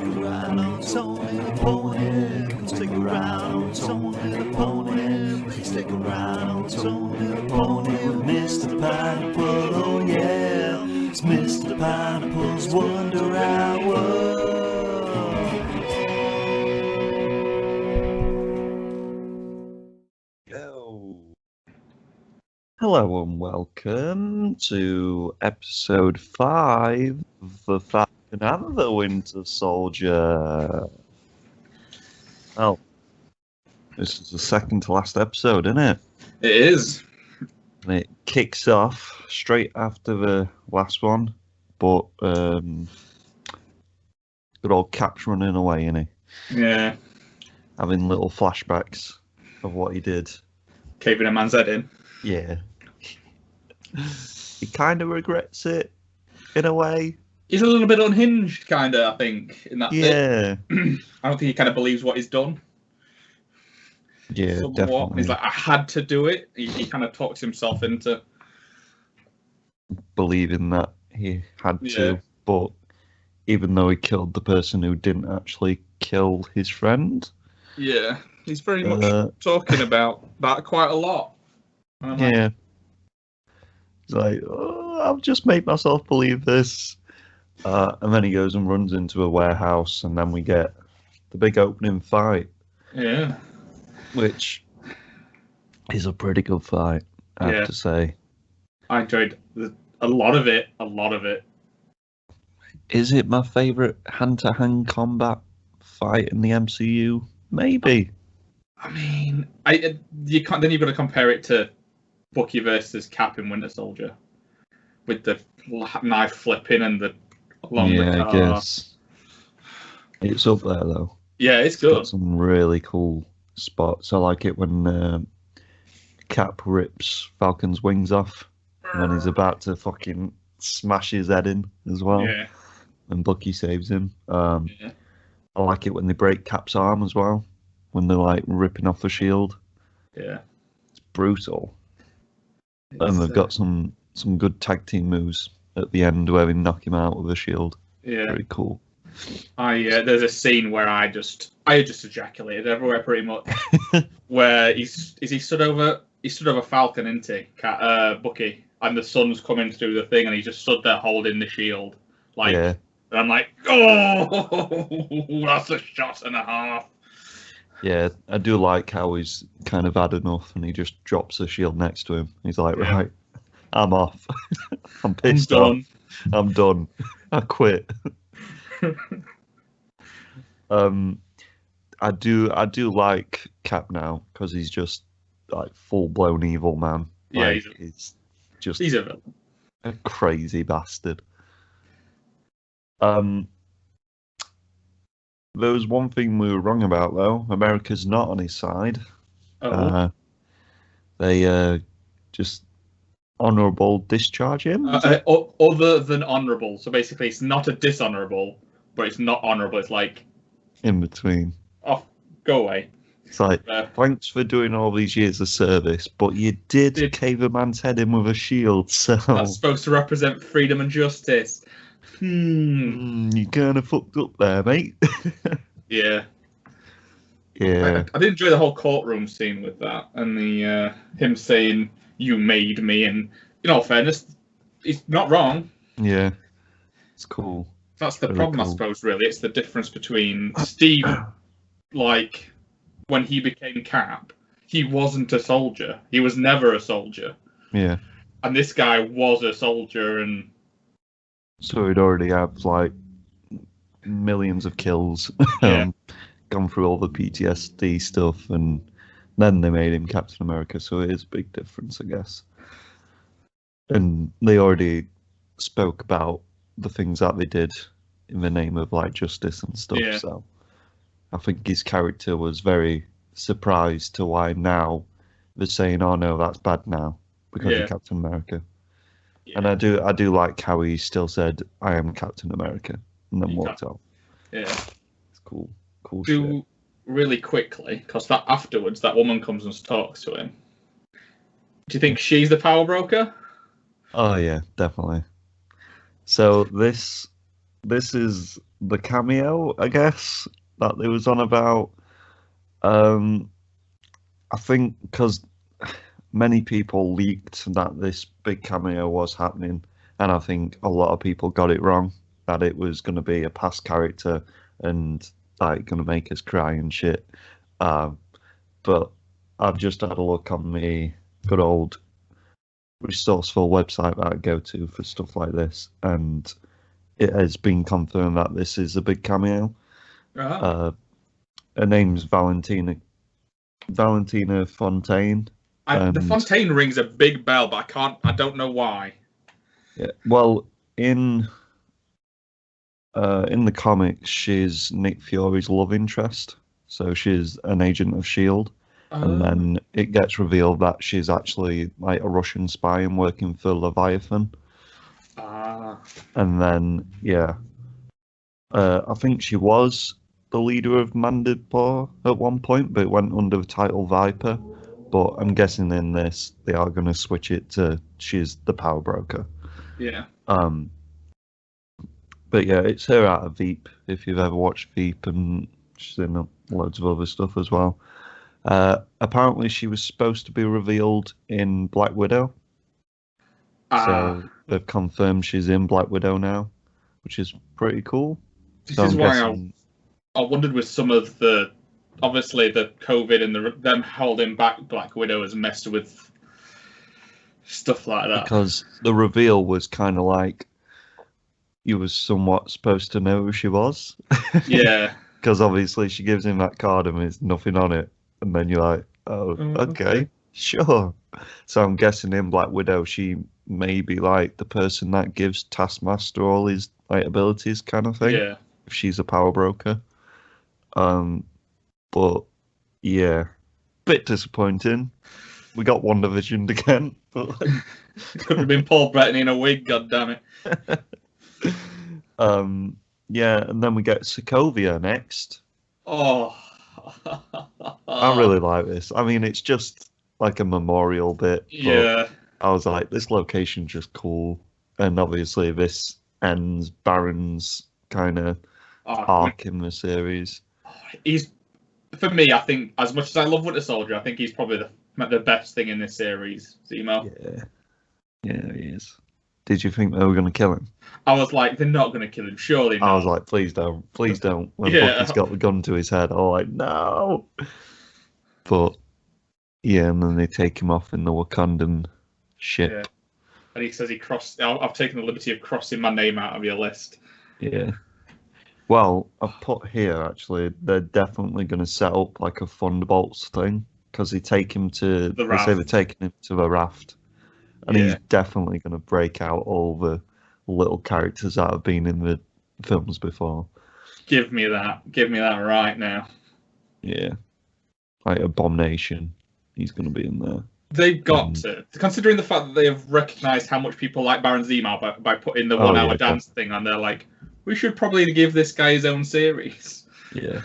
take a ride on Tony the Pony. Let's take a ride on Tony the Pony. Let's take a ride on Tony the Pony with Mr. Pineapple. Oh yeah, it's Mr. Pineapple's Wonder Hour. Hello and welcome to episode 5 of the Falcon and the Winter Soldier. Well, this is the second to last episode, isn't it? It is. And it kicks off straight after the last one, but good old Cap's running away, isn't he? Yeah. Having little flashbacks of what he did. Caving a man's head in. Yeah. He kind of regrets it, in a way. He's a little bit unhinged, kind of, I think, in that Yeah. bit. I don't think he kind of believes what he's done. Yeah, Somewhat. definitely. He's like, I had to do it. He kind of talks himself into... believing that he had Yeah. to, but even though he killed the person who didn't actually kill his friend. Yeah. He's very much talking about that quite a lot. And I'm like, Yeah. He's like, oh, I've just made myself believe this. And then he goes and runs into a warehouse, and then we get the big opening fight. Yeah. Which is a pretty good fight, I have to say. I enjoyed a lot of it. A lot of it. Is it my favourite hand-to-hand combat fight in the MCU? Maybe. I mean, you can't. Then you've got to compare it to Bucky versus Cap in Winter Soldier, with the knife flipping and the along the car. I guess it's up there though. Yeah, it's Got good. some really cool spots. I like it when Cap rips Falcon's wings off, and then he's about to fucking smash his head in as well. Yeah. And Bucky saves him. Yeah. I like it when they break Cap's arm as well, when they're like ripping off the shield. Yeah. It's brutal. And they've got some good tag team moves at the end where they knock him out with a shield. Yeah. Very cool. There's a scene where I just ejaculated everywhere pretty much. Where he stood over Falcon, isn't he? Bucky, and the sun's coming through the thing, and he just stood there holding the shield, like. Yeah. And I'm like, oh, that's a shot and a half. Yeah, I do like how he's kind of had enough, and he just drops the shield next to him. He's like, Yeah. right, I'm off. I'm pissed off. I'm done. I quit. I do like Cap now because he's just like full blown evil man. Yeah, like, he's a villain. A crazy bastard. There was one thing we were wrong about though. America's not on his side. Oh. They just honourable discharge him. Other than honourable. So basically, it's not a dishonourable, but it's not honourable. It's like In between. off, go away. It's like, thanks for doing all these years of service, but you did cave a man's head in with a shield, so... That's supposed to represent freedom and justice. You kind of fucked up there, mate. Yeah. Yeah. I did enjoy the whole courtroom scene with that, and the him saying, you made me, and in all fairness, he's not wrong. Yeah. It's cool. That's the Very problem, cool. I suppose, really. It's the difference between Steve, like, when he became Cap, he wasn't a soldier. He was never a soldier. Yeah. And this guy was a soldier, and... So he'd already have, like, millions of kills. Yeah. Gone through all the PTSD stuff, and then they made him Captain America, so it is a big difference, I guess. And they already spoke about the things that they did in the name of, like, justice and stuff, Yeah. so I think his character was very surprised to why now they're saying, oh no, that's bad now, because Yeah. of Captain America. Yeah. And I do like how he still said, I am Captain America, and then walked out. Yeah. It's cool. Cool shit. Really quickly, because that afterwards, that woman comes and talks to him. Do you think she's the power broker? Oh yeah, definitely. So this this is the cameo, I guess, that they was on about. I think because many people leaked that this big cameo was happening, and I think a lot of people got it wrong, that it was going to be a past character and like going to make us cry and shit. But I've just had a look on the good old resourceful website that I go to for stuff like this, and it has been confirmed that this is a big cameo. Her name's Valentina Fontaine. The Fontaine rings a big bell, but I don't know why. Yeah, well, in the comics, she's Nick Fury's love interest, so she's an agent of S.H.I.E.L.D. And then it gets revealed that she's actually like a Russian spy and working for Leviathan. And then, yeah, I think she was the leader of Mandipur at one point, but it went under the title Viper. But I'm guessing in this, they are going to switch it to she's the power broker. Yeah. But yeah, it's her out of Veep, if you've ever watched Veep, and she's in loads of other stuff as well. Apparently, she was supposed to be revealed in Black Widow. So they've confirmed she's in Black Widow now, which is pretty cool. This is why I wondered with some of the, obviously the COVID and them holding back Black Widow has messed with stuff like that. Because the reveal was kind of like you was somewhat supposed to know who she was. Yeah. Because obviously she gives him that card and there's nothing on it. And then you're like, oh, okay, sure. So I'm guessing in Black Widow, she may be like the person that gives Taskmaster all his like abilities kind of thing. Yeah. If she's a power broker. But yeah, bit disappointing. We got WandaVision again. But It could have been Paul Bettany in a wig, goddammit. Yeah, and then we get Sokovia next. Oh. I really like this. I mean, it's just like a memorial bit. Yeah. I was like, this location's just cool. And obviously this ends Baron's kind of arc in the series. He's, for me, I think, as much as I love Winter Soldier, I think he's probably the best thing in this series, Zemo. Yeah, he is. Did you think they were going to kill him? I was like, they're not going to kill him, surely not. I was like, please don't. Please don't. When Bucky's got the gun to his head, I was like, no. But, yeah, and then they take him off in the Wakandan ship. Yeah. And he says I've taken the liberty of crossing my name out of your list. Yeah. Well, I've put here, actually, they're definitely going to set up like a Thunderbolts thing, because they take him to, they say they're taking him to the raft. And he's definitely going to break out all the little characters that have been in the films before. Give me that. Give me that right now. Yeah. Like Abomination. He's going to be in there. They've got to. Considering the fact that they have recognised how much people like Baron Zemo by putting the 1 hour dance thing on, they're like, we should probably give this guy his own series. Yeah.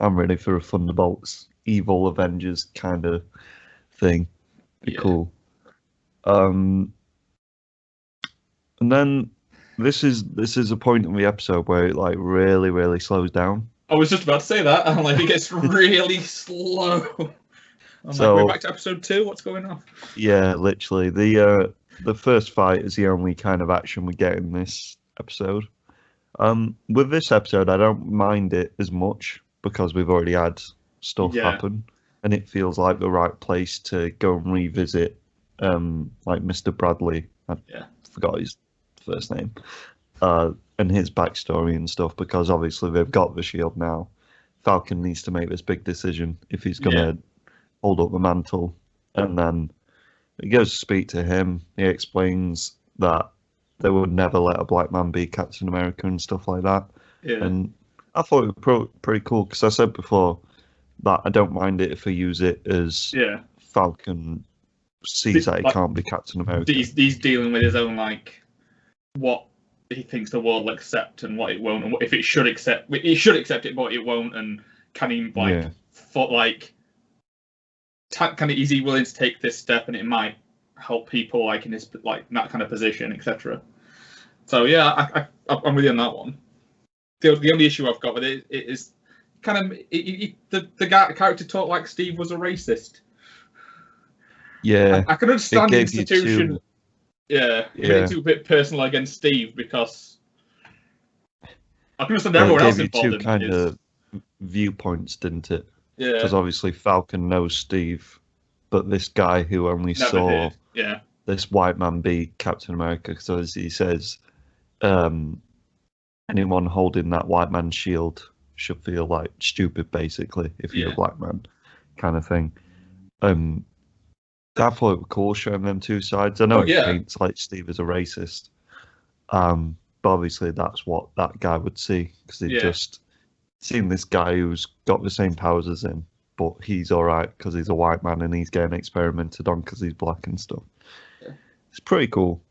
I'm ready for a Thunderbolts, Evil Avengers kind of thing. Be cool. And then this is a point in the episode where it like really slows down. I was just about to say that. I'm like, it gets really slow. I'm like, we're back to episode 2. What's going on? Yeah, literally. The first fight is the only kind of action we get in this episode. With this episode, I don't mind it as much because we've already had stuff happen, and it feels like the right place to go and revisit. Like Mr. Bradley, I forgot his first name, and his backstory and stuff, because obviously they've got the shield now. Falcon needs to make this big decision if he's going to hold up the mantle, and then he goes to speak to him. He explains that they would never let a black man be Captain America and stuff like that. Yeah. And I thought it was pretty cool, because I said before that I don't mind it if they use it as Falcon sees that he can't be Captain America. He's dealing with his own, like, what he thinks the world will accept and what it won't, and if it should accept it, but it won't, and can he is he willing to take this step, and it might help people in his that kind of position, etc. So yeah, I'm with you on that one. the only issue I've got with it is kind of the character talked like Steve was a racist. Yeah, I can understand the gave you institution. Yeah, it made it too a bit personal against Steve because I can understand everyone else it gave involved you in two kind that. of viewpoints, didn't it? Yeah, Because obviously Falcon knows Steve, but this guy who only never saw did. Yeah, this white man be Captain America, so as he says, anyone holding that white man's shield should feel like stupid, basically, if you're a black man, kind of thing. I thought it was cool showing them two sides. I know it paints like Steve is a racist, but obviously that's what that guy would see, because he'd just seen this guy who's got the same powers as him, but he's all right because he's a white man and he's getting experimented on because he's black and stuff. Yeah. It's pretty cool.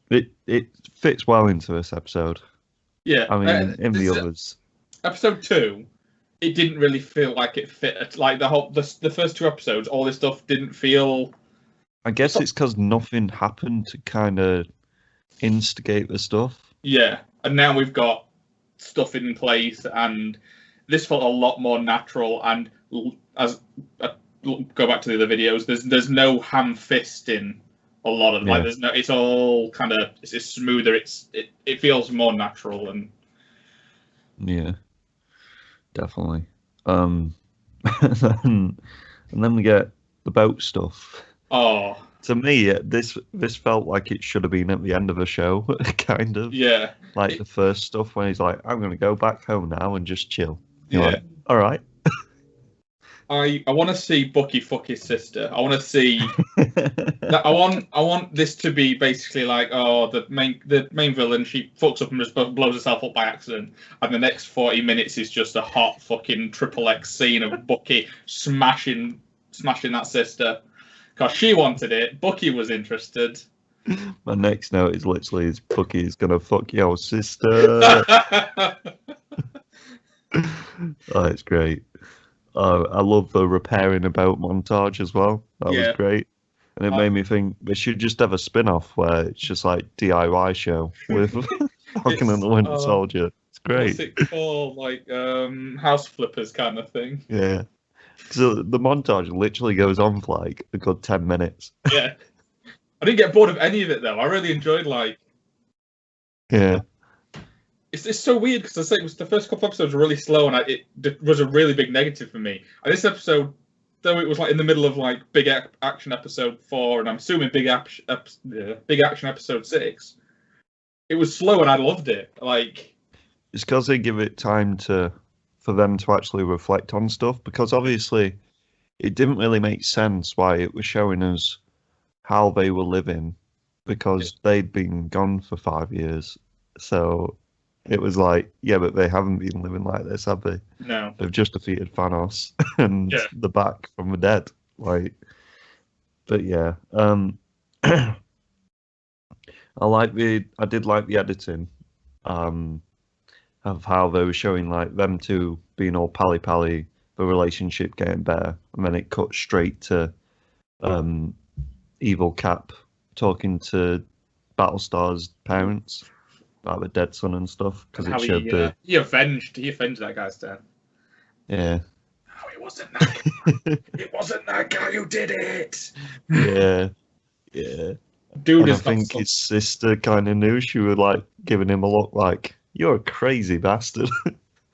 It fits well into this episode. Yeah, I mean, in the others, episode 2, it didn't really feel like it fit. Like the first 2 episodes, all this stuff didn't feel. I guess it's because nothing happened to kind of instigate the stuff. Yeah, and now we've got stuff in place, and this felt a lot more natural. And as go back to the other videos, there's no ham fisting. A lot of like, there's no. It's all kind of. It's just smoother. It feels more natural and. Yeah, definitely. And then we get the boat stuff. Oh. To me, this felt like it should have been at the end of the show, kind of. Yeah. Like the first stuff when he's like, "I'm going to go back home now and just chill." You're like, all right. I want to see Bucky fuck his sister. I want to see. I want this to be basically like, oh, the main villain, she fucks up and just blows herself up by accident, and the next 40 minutes is just a hot fucking XXX scene of Bucky smashing that sister because she wanted it. Bucky was interested. My next note is literally Bucky's gonna fuck your sister. Oh, it's great. I love the repairing a boat montage as well. That was great. And it made me think they should just have a spin-off where it's just like DIY show with Falcon and the Winter Soldier. It's great. What's it called? Like house flippers kind of thing. Yeah. So the montage literally goes on for like a good 10 minutes. Yeah. I didn't get bored of any of it though. I really enjoyed like. Yeah. It's so weird because I say it was the first couple episodes were really slow and it was a really big negative for me. And this episode, though it was like in the middle of like big action episode 4 and I'm assuming big action episode 6, it was slow and I loved it. Like it's because they give it time for them to actually reflect on stuff, because obviously it didn't really make sense why it was showing us how they were living, because they'd been gone for 5 years. So it was like, yeah, but they haven't been living like this, have they? No. They've just defeated Thanos and they're back from the dead. Like, but yeah, I did like the editing, of how they were showing like them two being all pally, the relationship getting better, and then it cut straight to, Evil Cap talking to Battlestar's parents about the dead son and stuff, because it showed he avenged that guy's death. Yeah. Oh, it wasn't that guy. It wasn't that guy who did it. Yeah. Dude, and I think his sister kind of knew. She was like giving him a look like, "You're a crazy bastard."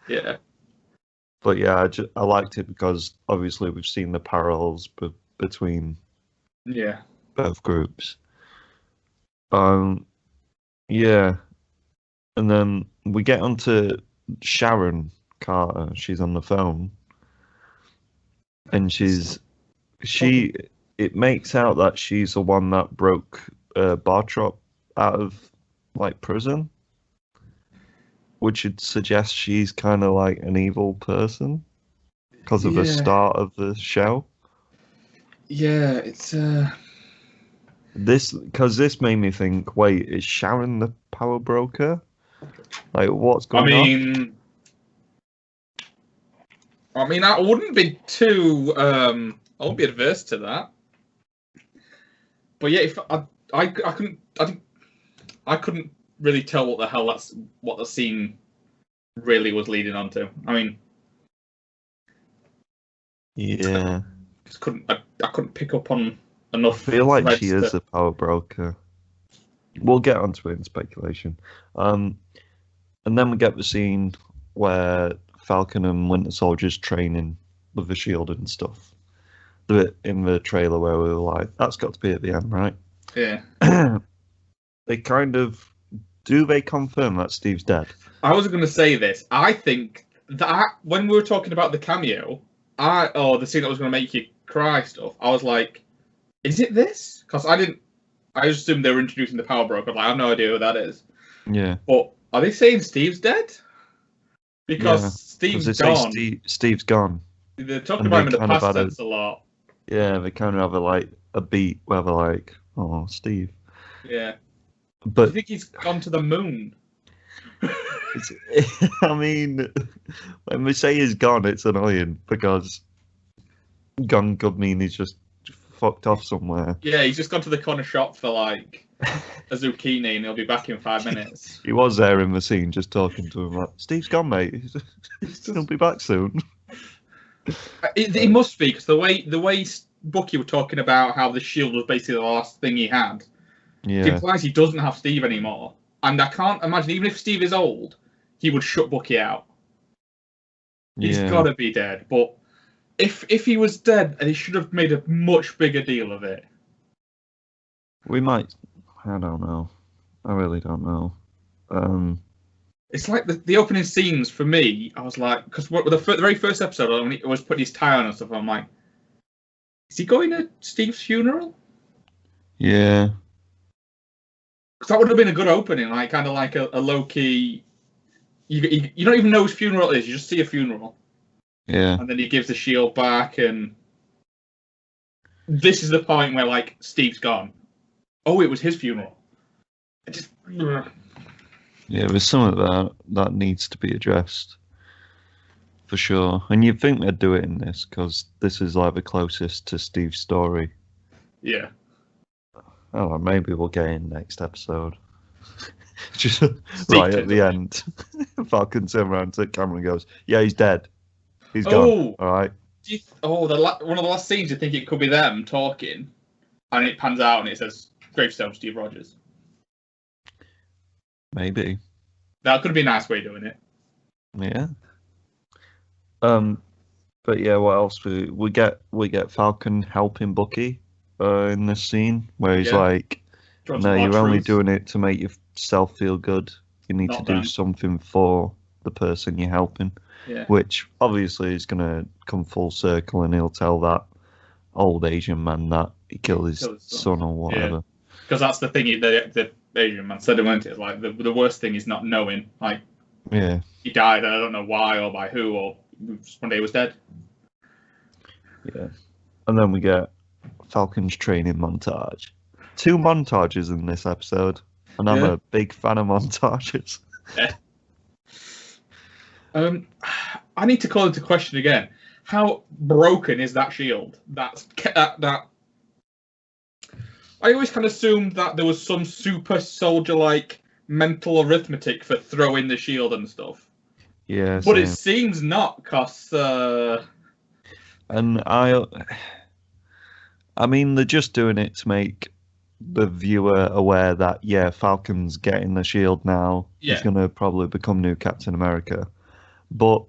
Yeah. But yeah, I liked it because obviously we've seen the parallels between both groups. Yeah. And then we get onto Sharon Carter. She's on the phone, and it makes out that she's the one that broke Bartrop out of like prison, which would suggest she's kind of like an evil person because of the start of the show. Yeah, it's This made me think, wait, is Sharon the power broker? Like, what's going on? I mean, I wouldn't be too. I wouldn't be adverse to that. But yeah, if I couldn't really tell what the scene really was leading on to. I mean, Yeah. I couldn't pick up on enough. I feel like threads she is to- a power broker. We'll get onto it in speculation. And then we get the scene where Falcon and Winter Soldier's training with the shield and stuff. The bit in the trailer where we were like, that's got to be at the end, right? Yeah. They kind of do they confirm that Steve's dead? I was going to say this. I think that when we were talking about the cameo, the scene that was going to make you cry stuff, I was like, is it this? Because I just assumed they were introducing the power broker. Like, I have no idea who that is. Yeah. But are they saying Steve's dead? Because Yeah, Steve's they gone. say Steve's gone. They're talking and about him they in the kind of past had tense a lot. Yeah, they kind of have a beat where they're like, oh, Steve. Yeah. Do But you think he's gone to the moon? I mean, when they say he's gone, it's annoying because gone could mean he's just fucked off somewhere. Yeah, he's just gone to the corner shop for like a zucchini and he'll be back in 5 minutes. He was there in the scene just talking to him like, Steve's gone, mate. He'll be back soon. He must be, because the way Bucky were talking about how the shield was basically the last thing he had, it Yeah, implies he doesn't have Steve anymore. And I can't imagine, even if Steve is old, he would shut Bucky out. He's yeah. got to be dead. But if he was dead, they should have made a much bigger deal of it. We might. I don't know. I really don't know. It's like the opening scenes for me. I was like, because the very first episode, when he was putting his tie on and stuff, I'm like, is he going to Steve's funeral? Yeah, Because that would have been a good opening, like kind of like a low key. You don't even know whose funeral it is. You just see a funeral, yeah. and then he gives the shield back, and this is the point where like Steve's gone. Oh, it was his funeral. It just. Yeah, there's some of that needs to be addressed. For sure. And you'd think they'd do it in this, because this is like the closest to Steve's story. Yeah. Oh, maybe we'll get in next episode. Just Steve right at turns the up. end. Falcon turns around to the camera and goes, yeah, he's dead. He's gone. Oh. Alright. One of the last scenes, you think it could be them talking, and it pans out and it says Gravestone Steve Rogers. Maybe. That could be a nice way of doing it. Yeah. But yeah, what else? We get Falcon helping Bucky in this scene where he's Yeah. like, Do you want no, some more you're only truth? doing it to make yourself feel good. You need Not to do them. something for the person you're helping. Yeah. Which obviously is going to come full circle, and he'll tell that old Asian man that he killed his son or whatever. Because that's the thing the Asian man said, wasn't it? It's like the worst thing is not knowing. Like, Yeah. he died, and I don't know why or by who, or just one day he was dead. Yeah. And then we get Falcon's training montage. 2 montages in this episode, and I'm Yeah. a big fan of montages. I need to call into question again. How broken is that shield? That I always kind of assumed that there was some super soldier-like mental arithmetic for throwing the shield and stuff. Yeah. But it same. seems not, because And I mean, they're just doing it to make the viewer aware that, yeah, Falcon's getting the shield now. Yeah. He's going to probably become new Captain America. But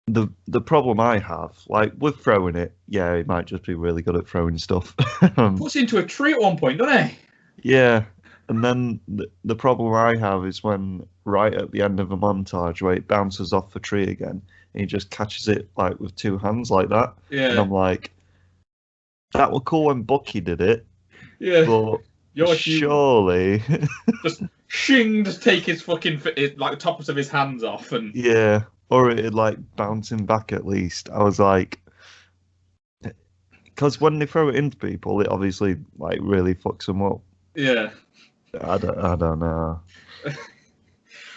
the problem I have, like, with throwing it, yeah, he might just be really good at throwing stuff. puts into a tree at one point, doesn't he? Yeah. And then the problem I have is when, right at the end of a montage, where it bounces off the tree again, and he just catches it, like, with 2 hands like that. And Yeah. I'm like, that was cool when Bucky did it, Yeah. but You're surely, just shing, just take his fucking like the tops of his hands off, and yeah, or it'd like bouncing back at least. I was like, because when they throw it into people, it obviously like really fucks them up. yeah. I don't know.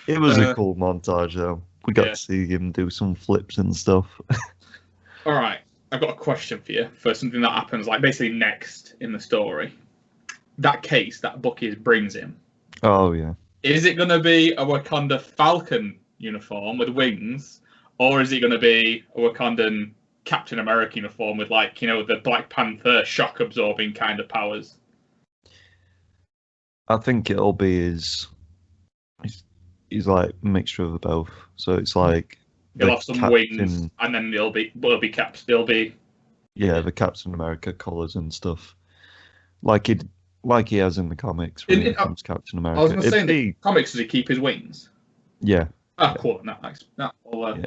It was a cool montage though. We got Yeah. to see him do some flips and stuff. All right, I've got a question for you for something that happens, like basically next in the story. That case that Bucky brings him, Oh yeah. is it going to be a Wakanda Falcon uniform with wings, or is it going to be a Wakandan Captain America uniform with, like, you know, the Black Panther shock absorbing kind of powers? I think it'll be he's like a mixture of the both. So it's like He'll have some wings, and then it'll be the Captain America colours and stuff, like he has in the comics when he becomes Captain America. I was going to say, in the comics, does he keep his wings? Yeah. Ah, cool. That's cool.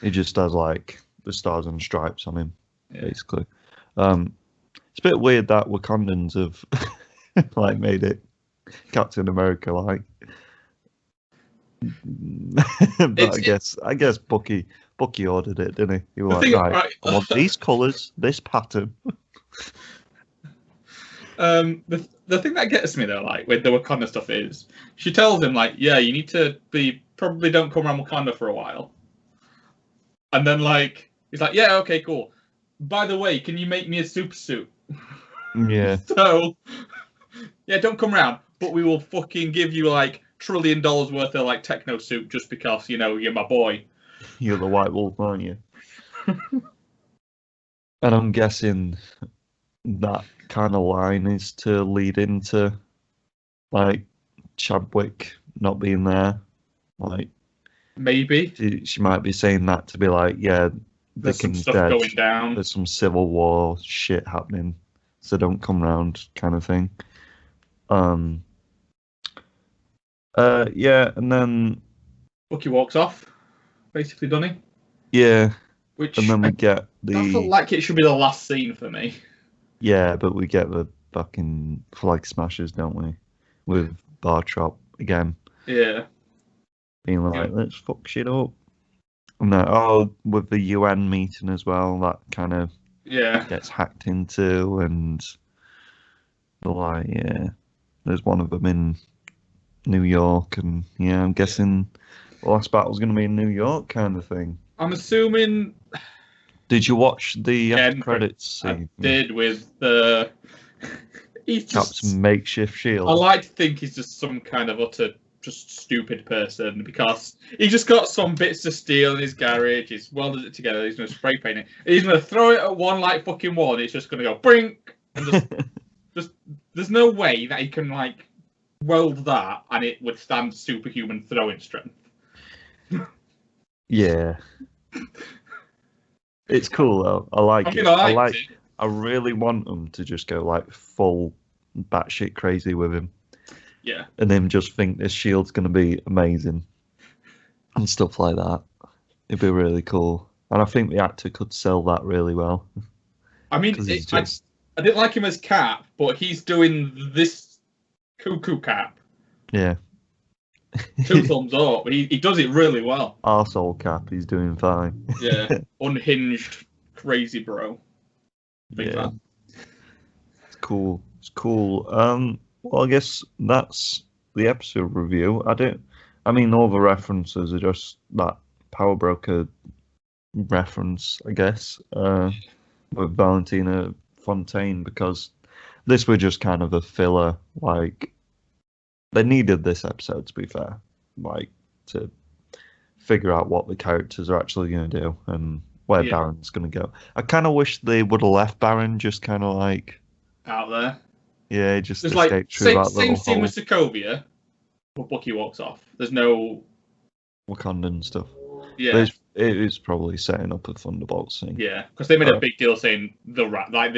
He just has like the stars and stripes on him, basically. It's a bit weird that Wakandans have like made it Captain America like. But I guess Bucky ordered it, didn't he? He was like, right, I want these colours, this pattern. The thing that gets me though, like with the Wakanda stuff, is she tells him, like, yeah, you need to probably don't come around Wakanda for a while. And then, like, he's like, yeah, okay, cool. By the way, can you make me a super suit? Yeah. So, yeah, don't come around, but we will fucking give you like $1 trillion worth of like techno suit just because, you know, you're my boy. You're the White Wolf, aren't you? And I'm guessing that kind of line is to lead into like Chadwick not being there. Like, maybe she might be saying that to be like, yeah, there's some stuff going down. There's some civil war shit happening, so don't come round, kind of thing. Yeah, and then Bucky walks off, basically, doesn't he? Yeah. Which, and then we get I feel like it should be the last scene for me. Yeah, but we get the fucking flag smashers, don't we? With Bartrop again. Yeah. Being like, let's fuck shit up. And then, with the UN meeting as well, that kind of gets hacked into, and they're like, yeah, there's one of them in New York, and yeah, I'm guessing the last battle's going to be in New York, kind of thing. I'm assuming. Did you watch the after credits scene? I did, with the. Captain Makeshift Shield. I like to think he's just some kind of utter, just stupid person, because he just got some bits of steel in his garage. He's welded it together. He's going to spray paint it. He's going to throw it at one like fucking wall, and it's just going to go brink, and just there's no way that he can like weld that and it withstand superhuman throwing strength. Yeah. It's cool though. I like it. I really want them to just go like full batshit crazy with him. Yeah. And then just think this shield's going to be amazing and stuff like that. It'd be really cool. And I think the actor could sell that really well. I mean, I didn't like him as Cap, but he's doing this cuckoo Cap. Yeah. 2 thumbs up. He does it really well. Arsehole Cap, he's doing fine. Yeah. Unhinged, crazy bro. Big fan. It's cool. It's cool. Well, I guess that's the episode review. I mean, all the references are just that Power Broker reference, I guess, with Valentina Fontaine, because this was just kind of a filler. Like, they needed this episode, to be fair, like, to figure out what the characters are actually going to do and where Baron's going to go. I kind of wish they would have left Baron just kind of like out there. Yeah, just there's escaped like through that same little scene hole. with Sokovia, but Bucky walks off. There's no Wakandan stuff. Yeah, it is probably setting up a Thunderbolt scene. Yeah, because they made a big deal saying the raft, like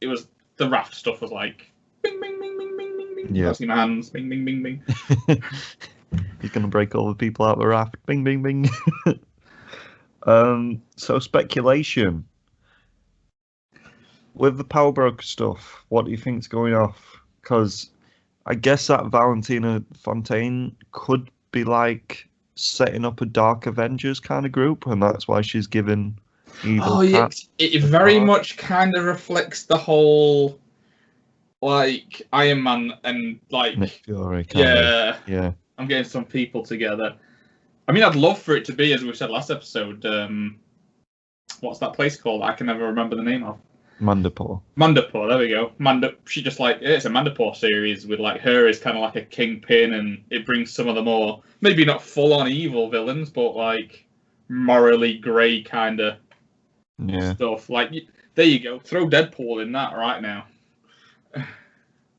it was the raft stuff was like bing bing bing bing bing bing bing. Yeah. Pressing my hands, bing bing bing bing. He's gonna break all the people out of the raft. Bing bing bing. So speculation. With the Power Broker stuff, what do you think's going off? Because I guess that Valentina Fontaine could be like setting up a Dark Avengers kind of group, and that's why she's given Evil Cat. It very much kind of reflects the whole like Iron Man and like Nick Fury. Yeah. I'm getting some people together. I mean, I'd love for it to be, as we said last episode. What's that place called? I can never remember the name of. Mandapore. Mandapore, there we go. She just like, it's a Mandapore series with like her as kind of like a kingpin, and it brings some of the more, maybe not full on evil villains, but like morally grey kind of stuff. Like, there you go. Throw Deadpool in that right now.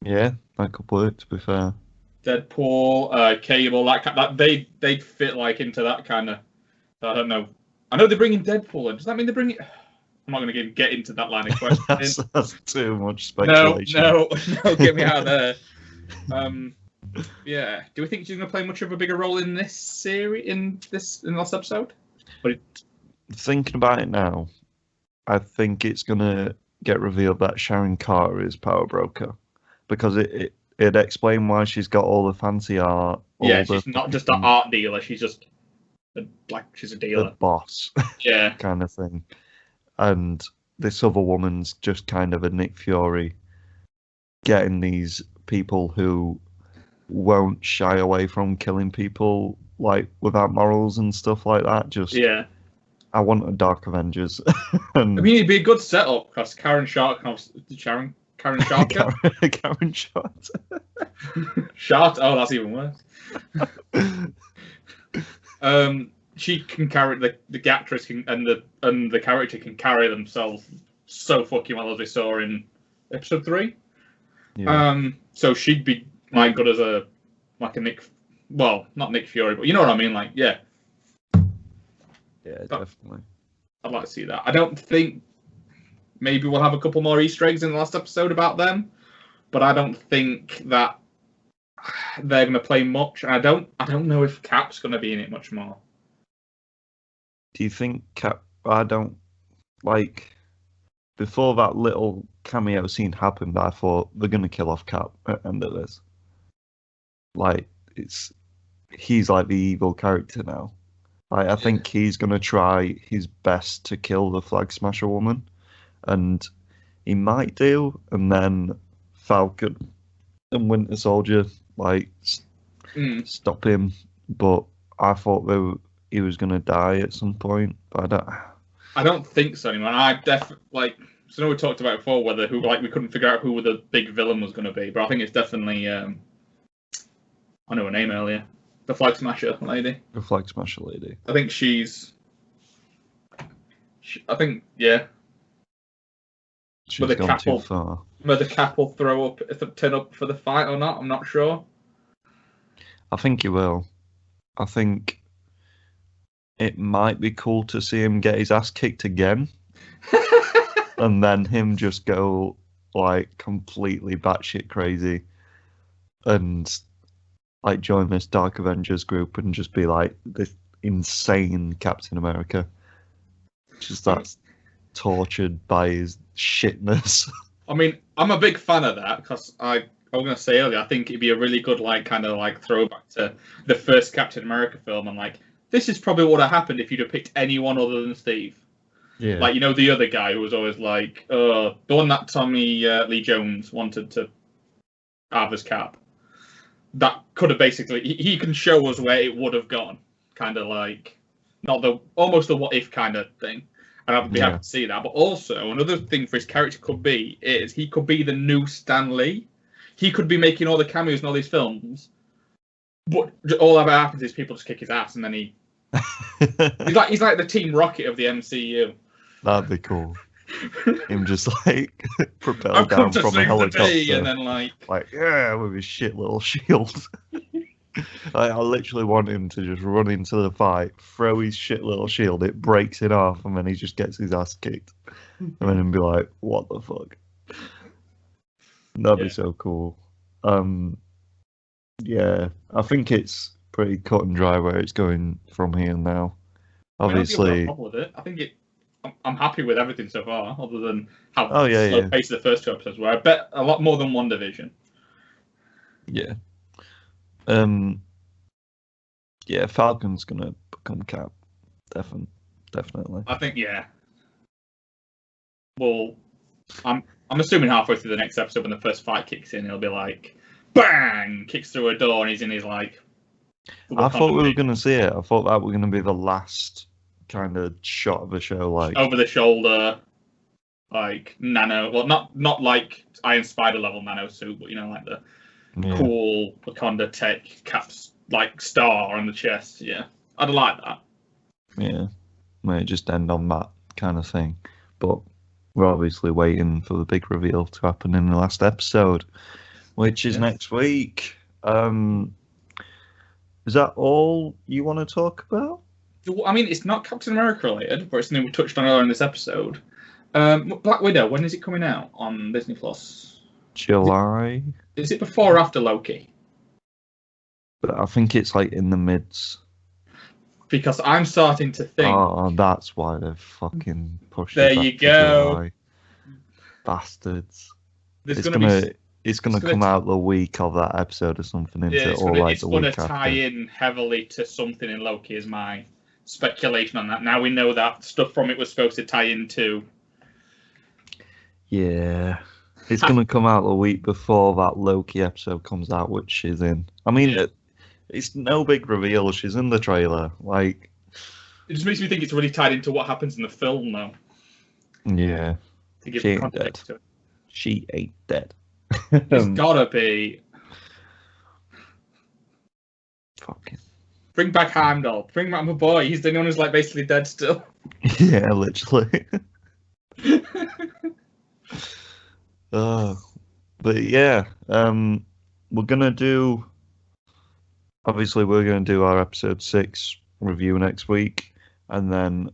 Yeah, that could work, to be fair. Deadpool, Cable, that they'd fit like into that kind of. I don't know. I know they're bringing Deadpool in. Does that mean they're bringing? I'm not going to get into that line of questioning. that's too much speculation. No, get me out of there. Yeah. Do we think she's going to play much of a bigger role in this series, in the last episode? Thinking about it now, I think it's going to get revealed that Sharon Carter is Power Broker, because it explained why she's got all the fancy art. Yeah, she's not just an art dealer. She's just she's a dealer. The boss. Yeah. Kind of thing. And this other woman's just kind of a Nick Fury, getting these people who won't shy away from killing people like without morals and stuff like that. Just I want a Dark Avengers. And, I mean, it'd be a good setup because Karen Sharp, Karen Sharp, Karen Short. Shart. Oh, that's even worse. She can carry the actress and the character can carry themselves so fucking well, as we saw in episode 3. Yeah. So she'd be like good as a Nick, well, not Nick Fury, but you know what I mean. Like, yeah, definitely. I'd like to see that. I don't think maybe we'll have a couple more Easter eggs in the last episode about them, but I don't think that they're going to play much. And I don't know if Cap's going to be in it much more. Do you think Cap? I don't like. Before that little cameo scene happened, I thought they're gonna kill off Cap at the end of this. Like, he's like the evil character now. Like, I think he's gonna try his best to kill the Flag Smasher woman, and he might do. And then Falcon and Winter Soldier stop him. But I thought he was gonna die at some point, but I don't think so anymore. I definitely so we talked about before whether we couldn't figure out who the big villain was going to be, but I think it's definitely I know her name earlier, the Flag Smasher lady. The Flag Smasher lady. I think She's gone too far. Whether Cap will turn up for the fight or not, I'm not sure. I think he will. I think it might be cool to see him get his ass kicked again. And then him just go like completely batshit crazy and like join this Dark Avengers group and just be like this insane Captain America. Just that's tortured by his shitness. I mean, I'm a big fan of that because I was going to say earlier, I think it'd be a really good kind of throwback to the first Captain America film, and this is probably what would have happened if you'd have picked anyone other than Steve. Yeah. Like, the other guy who was always the one that Tommy Lee Jones wanted to have as Cap. That could have basically, he can show us where it would have gone. Kind of almost the what if kind of thing. And I'd be happy to see that. But also, another thing for his character could be he could be the new Stan Lee. He could be making all the cameos in all these films. But all that happens is people just kick his ass and then he's like the Team Rocket of the MCU. That'd be cool. Him just propelled down from a helicopter, and then with his shit little shield. I literally want him to just run into the fight, throw his shit little shield, it breaks it off, and then he just gets his ass kicked, and then he'd be like, "What the fuck?" That'd be so cool. Yeah, I think it's pretty cut and dry where it's going from here now. Obviously, I think I'm happy with everything so far, other than how slow paced the first 2 episodes were. I bet a lot more than WandaVision. Yeah. Yeah, Falcon's gonna become Cap. Definitely. I think Well, I'm assuming halfway through the next episode when the first fight kicks in, he'll be like, bang! Kicks through a door and he's in his I thought we were gonna see it. I thought that were gonna be the last kind of shot of the show, over the shoulder. like nano, well, not like Iron Spider level nano suit, but like the cool Wakanda tech caps, like star on the chest. Yeah, I'd like that. Yeah, might just end on that kind of thing. But we're obviously waiting for the big reveal to happen in the last episode, which is next week. Is that all you want to talk about? I mean, it's not Captain America related, but it's something we touched on earlier in this episode. Black Widow, when is it coming out on Disney Plus? July. Is it before or after Loki? But I think it's like in the mids. Because I'm starting to think. Oh, that's why they've fucking pushed there it back you to go. July. Bastards. It's gonna come out the week of that episode or something, isn't it? Or like the week after. It's gonna tie in heavily to something in Loki, is my speculation on that. Now we know that stuff from it was supposed to tie into. Yeah. It's gonna come out the week before that Loki episode comes out, which she's in. I mean, it's no big reveal. She's in the trailer. Like, it just makes me think it's really tied into what happens in the film, though. Yeah. To give she ain't context dead. to it. She ain't dead. It's gotta be. Fucking. Bring back Heimdall. Bring back my boy. He's the only one who's like basically dead still. Yeah, literally. But yeah, we're gonna do. Obviously, we're gonna do our episode 6 review next week, and then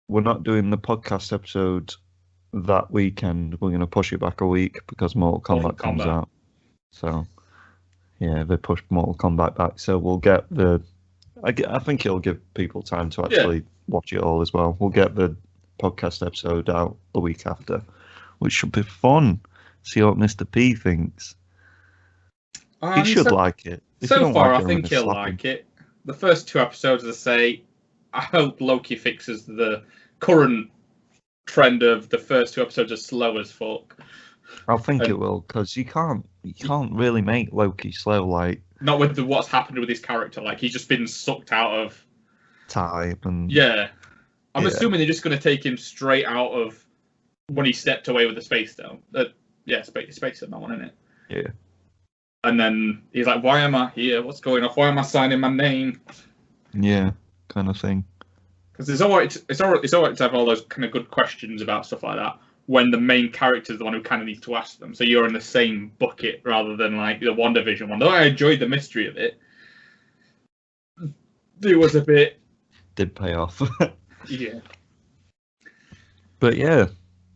we're not doing the podcast episode that weekend. We're gonna push it back a week because Mortal Kombat comes out. So yeah, they pushed Mortal Kombat back, so we'll get the. I think it'll give people time to actually watch it all as well. We'll get the podcast episode out the week after, which should be fun. See what Mr. P thinks. He should like it. If So far, I think he'll like it. The first 2 episodes, as I say, I hope Loki fixes the current trend of the first 2 episodes are slow as fuck. I think it will, because you can't really make Loki slow, like. Not with what's happened with his character. Like, he's just been sucked out of time and. Yeah. I'm assuming they're just going to take him straight out of when he stepped away with the Space Stone. Space Stone, that one, isn't it? Yeah. And then he's like, why am I here? What's going on? Why am I signing my name? Yeah, kind of thing. Because it's all right to have all those kind of good questions about stuff like that when the main character is the one who kind of needs to ask them. So you're in the same bucket rather than like the WandaVision one. Though I enjoyed the mystery of it, it was a bit. Did pay off. Yeah. But yeah,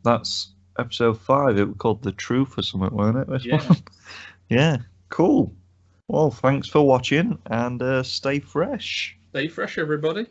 that's episode 5. It was called The Truth or something, weren't it? This one? Yeah, cool. Well, thanks for watching and stay fresh. Stay fresh, everybody.